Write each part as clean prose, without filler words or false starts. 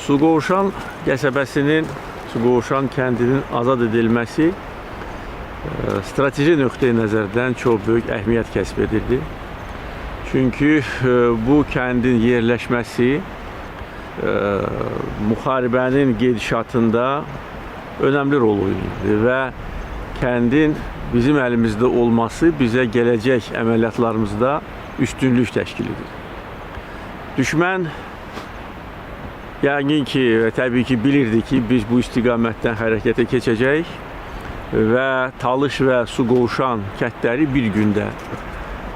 Suqovuşan qəsəbəsinin, Suqovuşan kəndinin azad edilməsi strateji nöqteyi-nəzərdən çox böyük əhəmiyyət kəsb edirdi. Çünki bu kəndin yerləşməsi müharibənin gedişatında önəmli rol oynayırdı və kəndin bizim əlimizdə olması bizə gələcək əməliyyatlarımızda üstünlük təşkil edir. Düşmən yəqin ki, təbii ki, bilirdi ki, biz bu istiqamətdən hərəkətə keçəcəyik və Talış və Suqovuşan kəndləri bir gündə,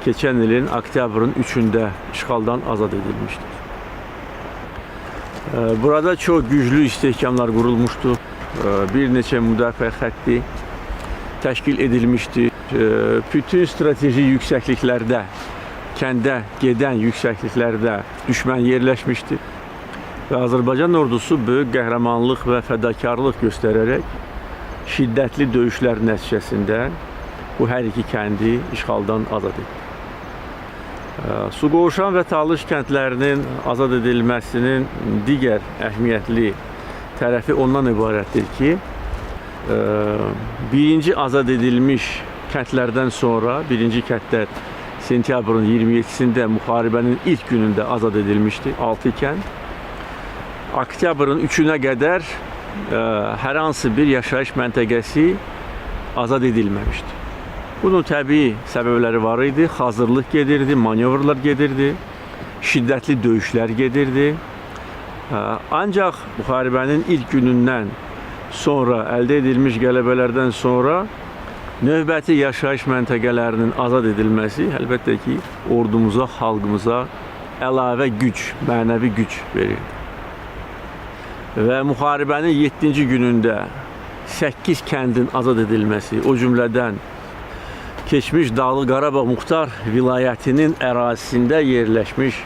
keçən ilin oktyabrın 3-də işğaldan azad edilmişdir. Burada çox güclü istehkamlar qurulmuşdu. Bir neçə müdafiə xətti təşkil edilmişdi. Bütün strateji yüksəkliklərdə, kəndə gedən yüksəkliklərdə düşmən yerləşmişdi. Və Azərbaycan ordusu böyük qəhrəmanlıq və fədakarlıq göstərərək şiddətli döyüşlər nəticəsində bu hər iki kəndi işğaldan azad etdi. Suqovuşan və Talış kəndlərinin azad edilməsinin digər əhəmiyyətli tərəfi ondan ibarətdir ki, birinci azad edilmiş kəndlərdən sonra, birinci kəndlər sentyabrın 27-sində müharibənin ilk günündə azad edilmişdi, 6 kənd. Oktyabrın 3-ünə qədər hər hansı bir yaşayış məntəqəsi azad edilməmişdi. Bunun təbii səbəbləri var idi. Hazırlıq gedirdi, manevrlar gedirdi, şiddətli döyüşlər gedirdi. Ancaq müharibənin ilk günündən sonra, əldə edilmiş qələbələrdən sonra növbəti yaşayış məntəqələrinin azad edilməsi əlbəttə ki, ordumuza, xalqımıza əlavə güc, mənəvi güc verirdi. Və müharibənin 7-ci günündə 8 kəndin azad edilməsi, o cümlədən keçmiş Dağlıq Qarabağ Muxtar vilayətinin ərazisində yerləşmiş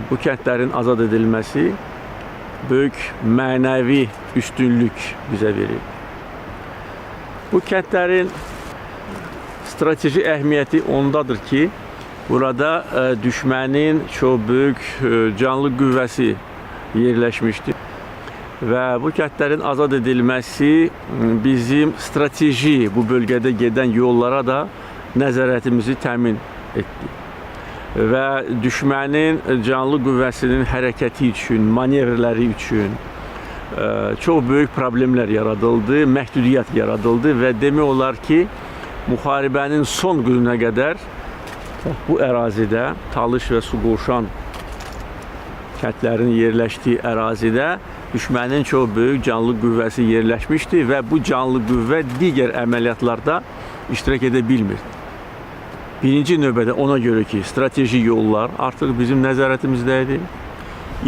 bu kəndlərin azad edilməsi böyük mənəvi üstünlük bizə verir. Bu kəndlərin strateji əhəmiyyəti ondadır ki, burada düşmənin çox böyük canlı qüvvəsi yerləşmişdir və bu kəndlərin azad edilməsi bizim strateji bu bölgədə gedən yollara da nəzarətimizi təmin etdi və düşmənin canlı qüvvəsinin hərəkəti üçün, manevrləri üçün çox böyük problemlər yaradıldı, məhdudiyyət yaradıldı və demək olar ki, müharibənin son gününə qədər bu ərazidə Talış və Suqovuşan kəndlərin yerləşdiyi ərazidə düşmənin çox böyük canlı qüvvəsi yerləşmişdi və bu canlı qüvvə digər əməliyyatlarda iştirak edə bilmirdi. Birinci növbədə ona görə ki, strateji yollar artıq bizim nəzarətimizdə idi.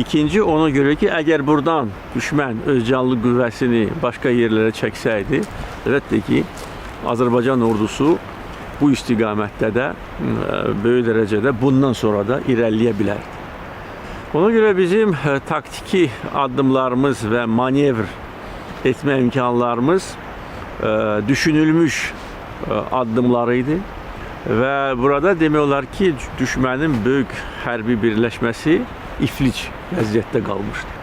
İkinci, ona görə ki, əgər buradan düşmən öz canlı qüvvəsini başqa yerlərə çəksəydi, əlbəttə ki, Azərbaycan ordusu bu istiqamətdə də böyük dərəcədə bundan sonra da irəliləyə bilərdi. Ona görə bizim taktiki addımlarımız və manevr etmə imkanlarımız düşünülmüş addımları idi və burada demək olar ki, düşmənin böyük hərbi birləşməsi iflic vəziyyətdə qalmışdı.